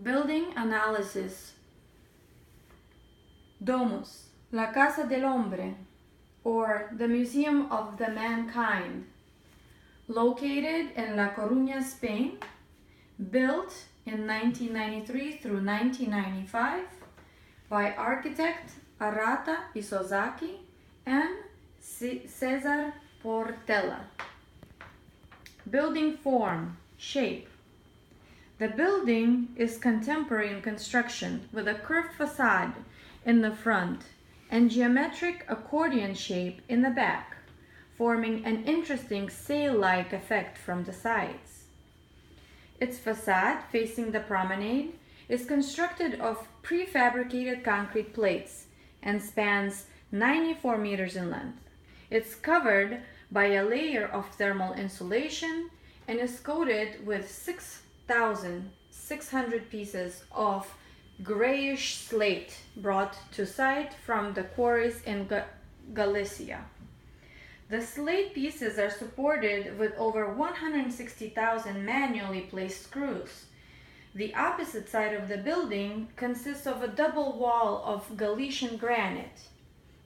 Building analysis. DOMUS, la Casa del Hombre, or the Museum of the Mankind, located in La Coruña, Spain, built in 1993 through 1995 by architect Arata Isozaki and Cesar Portela. Building form, shape. The building is contemporary in construction with a curved facade in the front and geometric accordion shape in the back, forming an interesting sail-like effect from the sides. Its facade, facing the promenade, is constructed of prefabricated concrete plates and spans 94 meters in length. It's covered by a layer of thermal insulation and is coated with 6,600 pieces of grayish slate brought to site from the quarries in Galicia. The slate pieces are supported with over 160,000 manually placed screws. The opposite side of the building consists of a double wall of Galician granite.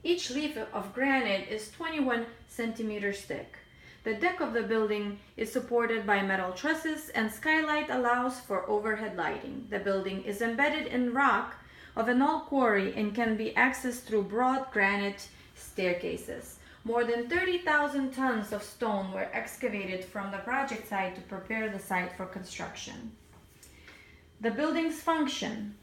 Each leaf of granite is 21 centimeters thick. The deck of the building is supported by metal trusses, and skylight allows for overhead lighting. The building is embedded in rock of an old quarry and can be accessed through broad granite staircases. More than 30,000 tons of stone were excavated from the project site to prepare the site for construction. The building's function.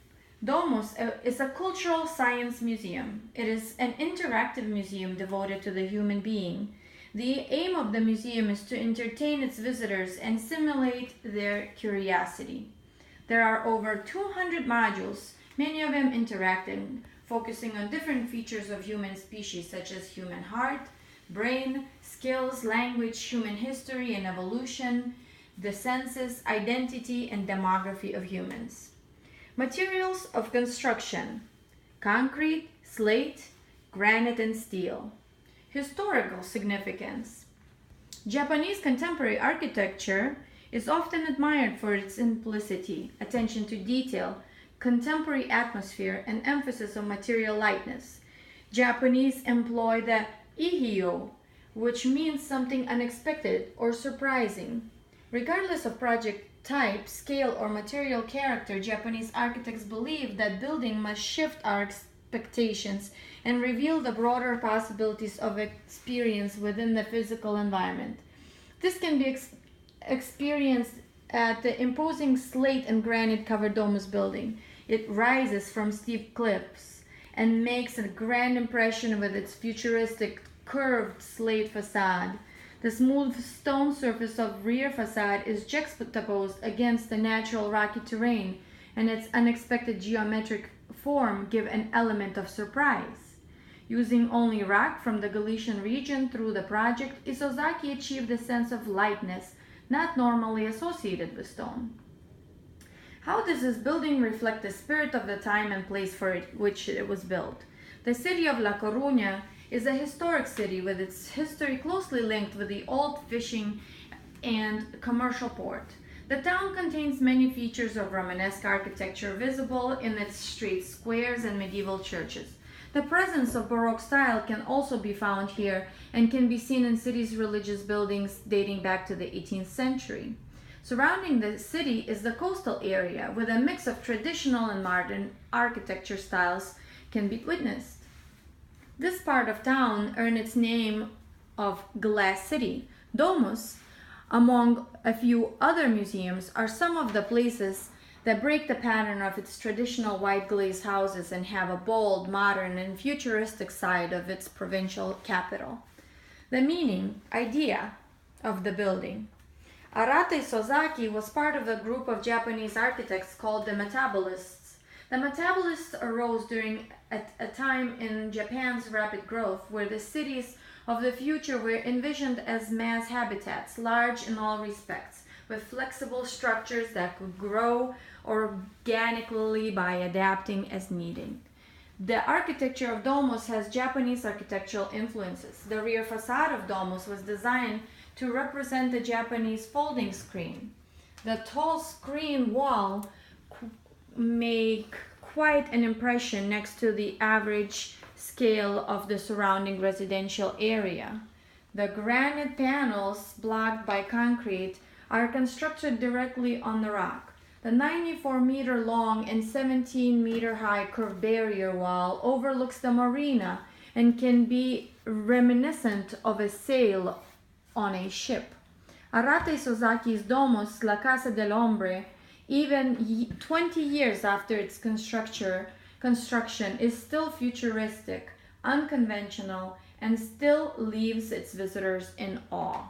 DOMUS is a cultural science museum. It is an interactive museum devoted to the human being. The aim of the museum is to entertain its visitors and stimulate their curiosity. There are over 200 modules, many of them interactive, focusing on different features of human species such as human heart, brain, skills, language, human history and evolution, the senses, identity, and demography of humans. Materials of construction: concrete, slate, granite, and steel. Historical significance. Japanese contemporary architecture is often admired for its simplicity, attention to detail, contemporary atmosphere, and emphasis on material lightness. Japanese employ the ihio, which means something unexpected or surprising. Regardless of project type, scale, or material character, Japanese architects believe that building must shift our expectations and reveal the broader possibilities of experience within the physical environment. This can be experienced at the imposing slate and granite covered DOMUS building. It rises from steep cliffs and makes a grand impression with its futuristic curved slate facade. The smooth stone surface of rear facade is juxtaposed against the natural rocky terrain, and its unexpected geometric form give an element of surprise. Using only rock from the Galician region through the project, Isozaki achieved a sense of lightness not normally associated with stone. How does this building reflect the spirit of the time and place for which it was built? The city of La Coruña is a historic city with its history closely linked with the old fishing and commercial port. The town contains many features of Romanesque architecture visible in its streets, squares, and medieval churches. The presence of Baroque style can also be found here and can be seen in city's religious buildings dating back to the 18th century. Surrounding the city is the coastal area, with a mix of traditional and modern architecture styles can be witnessed. This part of town earned its name of Glass City. DOMUS, among a few other museums, are some of the places that break the pattern of its traditional white glazed houses and have a bold, modern, and futuristic side of its provincial capital. The meaning, idea of the building. Arata Isozaki was part of a group of Japanese architects called the Metabolists. The Metabolists arose during a time in Japan's rapid growth, where the cities of the future were envisioned as mass habitats, large in all respects, with flexible structures that could grow organically by adapting as needed. The architecture of DOMUS has Japanese architectural influences. The rear facade of DOMUS was designed to represent the Japanese folding screen. The tall screen wall make quite an impression next to the average scale of the surrounding residential area. The granite panels blocked by concrete are constructed directly on the rock. The 94-meter long and 17-meter high curved barrier wall overlooks the marina and can be reminiscent of a sail on a ship. Arata Isozaki's DOMUS, La Casa del Hombre, even 20 years after its construction, is still futuristic, unconventional, and still leaves its visitors in awe.